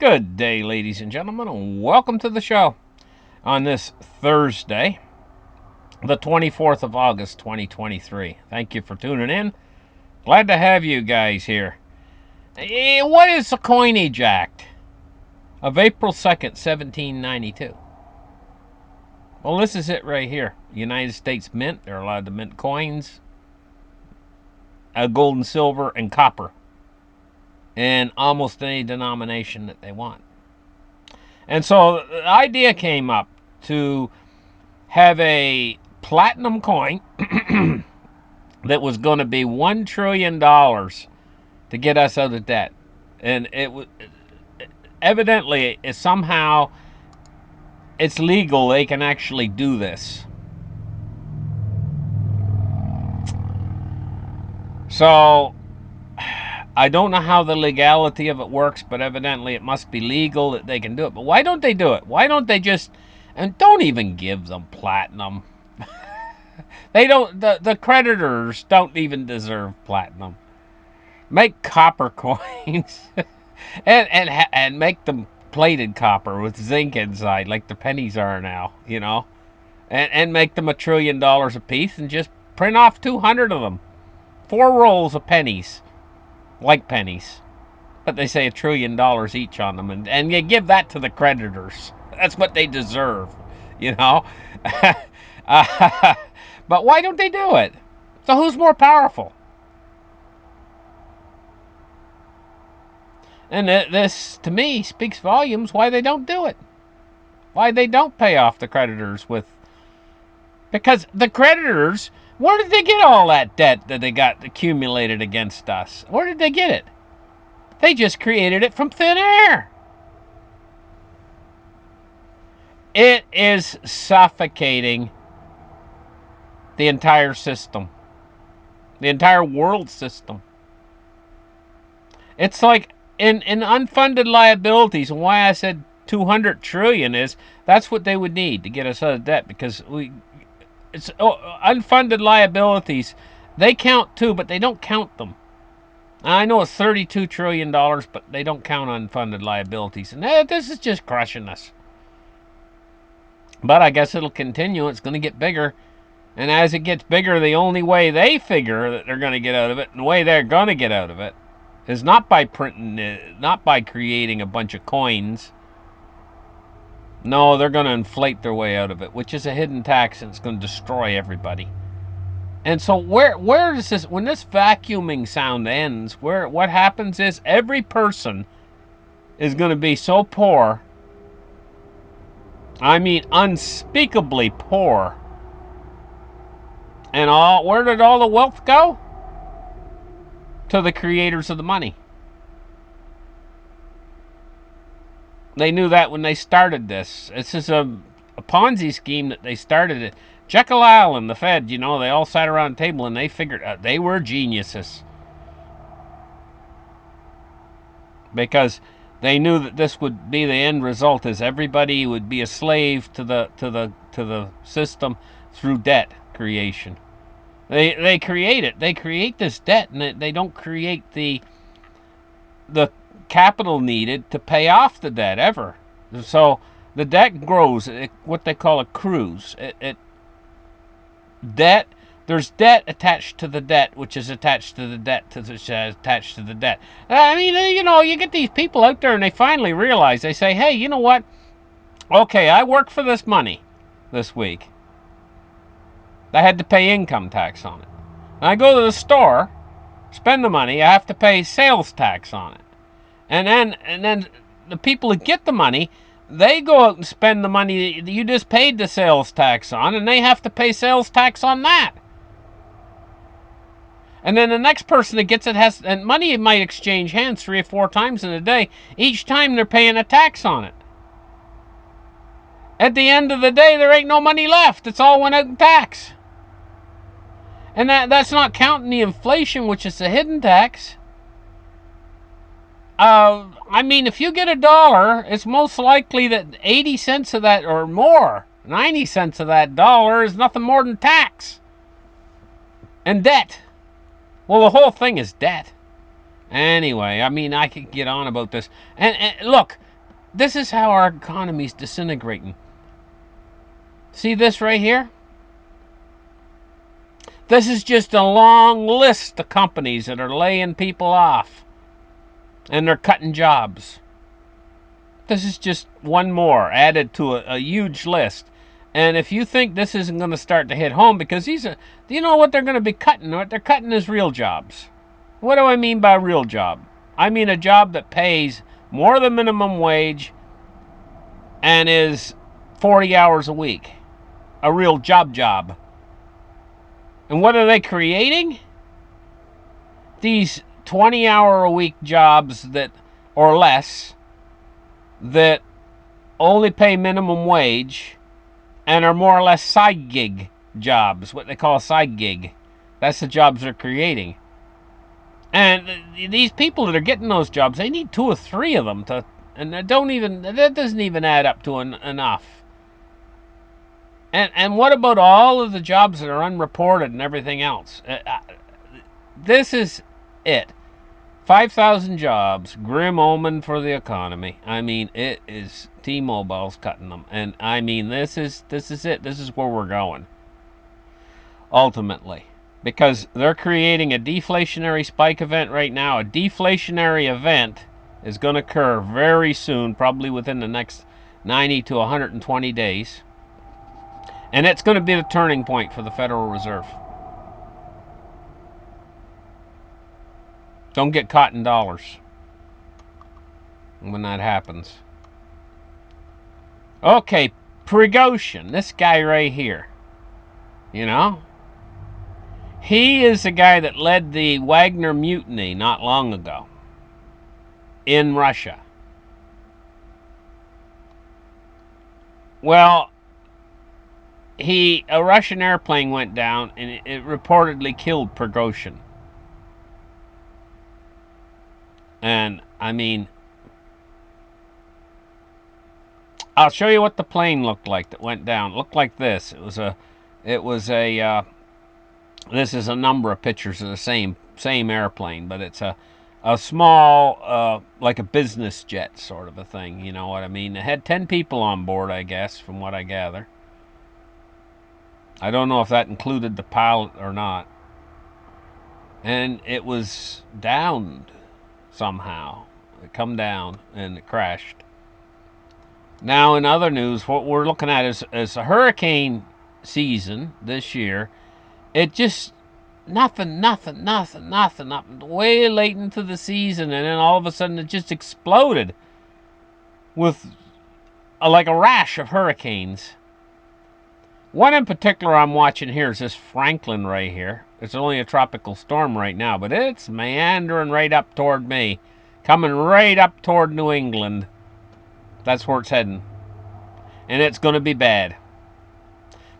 Good day, ladies and gentlemen, and welcome to the show on this Thursday, the 24th of August, 2023. Thank you for tuning in. Glad to have you guys here. What is the Coinage Act of April 2nd, 1792? Well, this is it right here. United States Mint, they're allowed to mint coins, gold and silver, and copper, in almost any denomination that they want. And so the idea came up to have a platinum coin that was going to be $1 trillion to get us out of debt. And it was evidently somehow it's legal. They can actually do this. So I don't know how the legality of it works, but evidently it must be legal that they can do it. But why don't they do it? Why don't they just, and don't even give them platinum? They don't, the creditors don't even deserve platinum. Make copper coins and make them plated copper with zinc inside like the pennies are now, you know, and make them $1 trillion a piece and just print off 200 of them. 4 rolls of pennies. Like pennies, but they say $1 trillion each on them, and you give that to the creditors. That's what they deserve, you know. But why don't they do it? So who's more powerful? And this, to me, speaks volumes why they don't do it. Why they don't pay off the creditors with... Because the creditors... Where did they get all that debt that they got accumulated against us? Where did they get it? They just created it from thin air. It is suffocating the entire system. The entire world system. It's like in unfunded liabilities, and why I said 200 trillion is, that's what they would need to get us out of debt, because it's unfunded liabilities. They count too, but they don't count them. I know it's $32 trillion, but they don't count unfunded liabilities. And this is just crushing us. But I guess it'll continue. It's going to get bigger. And as it gets bigger, the only way they figure that they're going to get out of it, and the way they're going to get out of it, is not by printing it, not by creating a bunch of coins. No, they're going to inflate their way out of it, which is a hidden tax, and it's going to destroy everybody. And so where does this, when this vacuuming sound ends, what happens is every person is going to be so poor, I mean unspeakably poor. And where did all the wealth go? To the creators of the money. They knew that when they started this. This is a Ponzi scheme that they started it. Jekyll and the Fed, you know, they all sat around a table and they figured out they were geniuses. Because they knew that this would be the end result, is everybody would be a slave to the system through debt creation. They create it. They create this debt, and they don't create the capital needed to pay off the debt ever. So the debt grows, what they call a cruise. Debt, there's debt attached to the debt, which is attached to the debt, attached to the debt. I mean, you know, you get these people out there and they finally realize, they say, hey, you know what? Okay, I worked for this money this week. I had to pay income tax on it. And I go to the store, spend the money, I have to pay sales tax on it. And then the people that get the money, they go out and spend the money that you just paid the sales tax on, and they have to pay sales tax on that. And then the next person that gets it has, and money might exchange hands 3 or 4 times in a day. Each time they're paying a tax on it. At the end of the day, there ain't no money left. It's all went out in tax. And that's not counting the inflation, which is a hidden tax. I mean, if you get $1, it's most likely that 80 cents of that, or more, 90 cents of that dollar is nothing more than tax. And debt. Well, the whole thing is debt. Anyway, I mean, I could get on about this. And look, This is how our economy's disintegrating. See this right here? This is just a long list of companies that are laying people off. And they're cutting jobs. This is just one more added to a huge list. And if you think this isn't going to start to hit home, because these are, do you know what they're going to be cutting? What they're cutting is real jobs. What do I mean by real job? I mean a job that pays more than minimum wage and is 40 hours a week. A real job. And what are they creating? These 20-hour-a-week jobs that, or less, that only pay minimum wage and are more or less side gig jobs, what they call a side gig. That's the jobs they're creating. And these people that are getting those jobs, they need 2 or 3 of them to, and that doesn't even add up to enough. And what about all of the jobs that are unreported and everything else? This is it. 5,000 jobs, grim omen for the economy. I mean, it is T-Mobile's cutting them, and I mean, this is it. This is where we're going, ultimately, because they're creating a deflationary spike event right now. A deflationary event is going to occur very soon, probably within the next 90 to 120 days, and it's going to be the turning point for the Federal Reserve. Don't get caught in dollars when that happens. Okay, Prigozhin, this guy right here, you know, he is the guy that led the Wagner mutiny not long ago in Russia. Well, a Russian airplane went down and it reportedly killed Prigozhin. And I mean, I'll show you what the plane looked like that went down. It looked like this. This is a number of pictures of the same airplane, but it's a small, like a business jet sort of a thing. You know what I mean? It had 10 people on board, I guess, from what I gather. I don't know if that included the pilot or not. And it was downed somehow. It come down and it crashed. Now, in other news, what we're looking at is a hurricane season this year. It just nothing, way late into the season, and then all of a sudden it just exploded with like a rash of hurricanes. One in particular I'm watching here is this Franklin right here. It's only a tropical storm right now, but it's meandering right up toward me, coming right up toward New England. That's where it's heading. And it's going to be bad.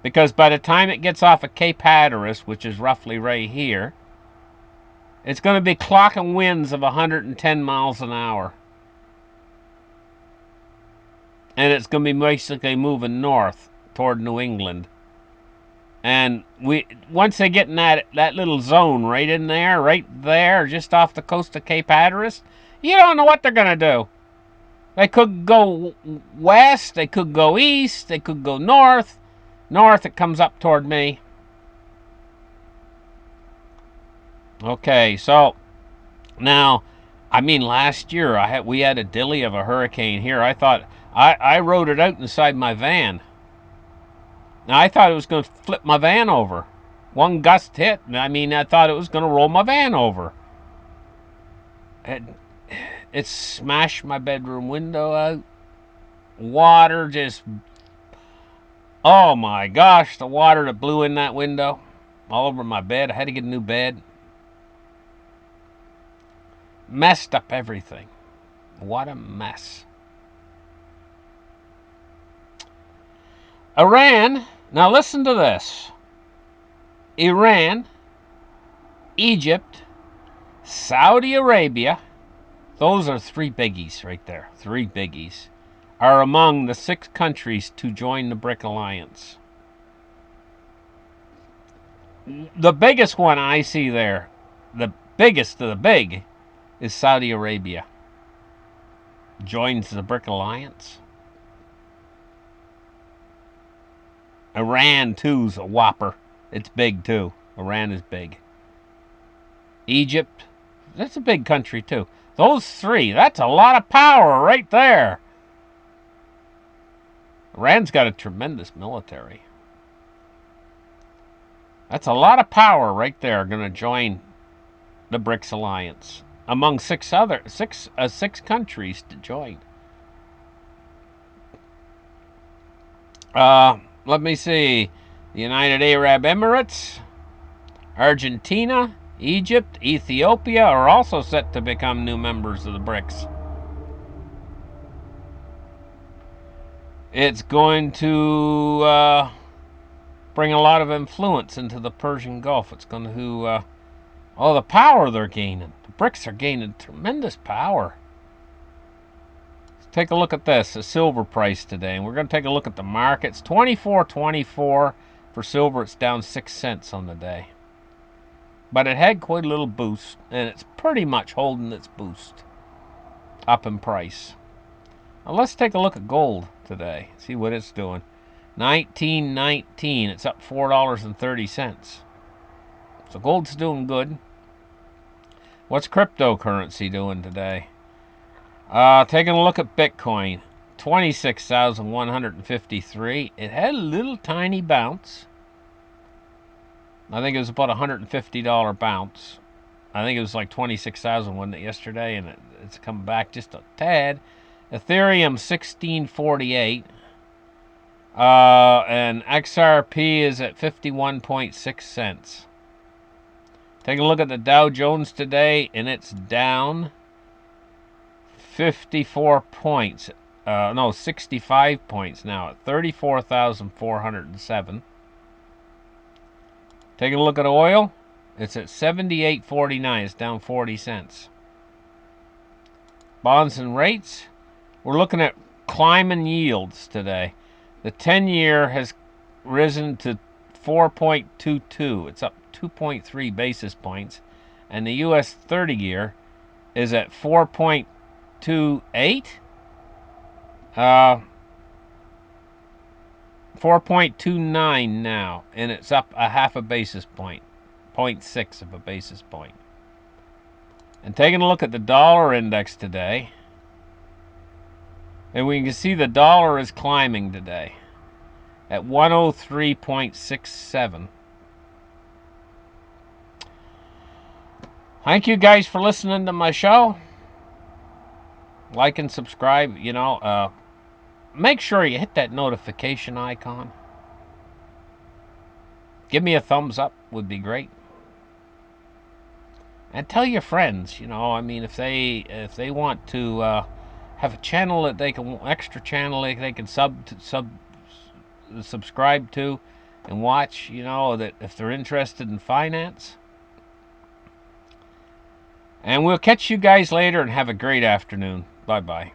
Because by the time it gets off of Cape Hatteras, which is roughly right here, it's going to be clocking winds of 110 miles an hour. And it's going to be basically moving north toward New England. And once they get in that little zone right there, just off the coast of Cape Hatteras, you don't know what they're going to do. They could go west, they could go east, they could go north. North, it comes up toward me. Okay, so now, I mean, last year we had a dilly of a hurricane here. I thought I rode it out inside my van. Now I thought it was going to flip my van over. One gust hit, and I thought it was going to roll my van over. It smashed my bedroom window out. Water just... Oh my gosh, the water that blew in that window. All over my bed. I had to get a new bed. Messed up everything. What a mess. Iran, now listen to this. Iran, Egypt, Saudi Arabia, those are 3 biggies right there. 3 biggies. Are among the 6 countries to join the BRIC alliance. The biggest one I see there, the biggest of the big, is Saudi Arabia. joins the BRIC alliance. Iran, too's a whopper. It's big, too. Iran is big. Egypt, that's a big country, too. Those three, that's a lot of power right there. Iran's got a tremendous military. That's a lot of power right there going to join the BRICS alliance among six countries to join. Let me see. The United Arab Emirates, Argentina, Egypt, Ethiopia are also set to become new members of the BRICS. It's going to bring a lot of influence into the Persian Gulf. It's going to, the power they're gaining. The BRICS are gaining tremendous power. Let's take a look at this, the silver price today. And we're going to take a look at the markets. 24.24 for silver. It's down 6 cents on the day. But it had quite a little boost, and it's pretty much holding its boost up in price. Now let's take a look at gold today. See what it's doing. 19.19. It's up $4.30. So gold's doing good. What's cryptocurrency doing today? Taking a look at Bitcoin. 26,153. It had a little tiny bounce. I think it was about a $150 bounce. I think it was like 26,000, wasn't it, yesterday? And it's come back just a tad. Ethereum 1648. And XRP is at 51.6 cents. Take a look at the Dow Jones today, and it's down 54 points. 65 points now at 34,407. Taking a look at oil, it's at 78.49. It's down 40 cents. Bonds and rates, we're looking at climbing yields today. The 10-year has risen to 4.22. It's up 2.3 basis points. And the U.S. 30-year is at 4.28. 4.29 now, and it's up a half a basis point, 0.6 of a basis point. And taking a look at the dollar index today, and we can see the dollar is climbing today at 103.67. Thank you guys for listening to my show. Like and subscribe, make sure you hit that notification icon. Give me a thumbs up, would be great. And tell your friends, if they want to have a channel that they can, extra channel they can subscribe to and watch, that if they're interested in finance. And we'll catch you guys later and have a great afternoon. Bye-bye.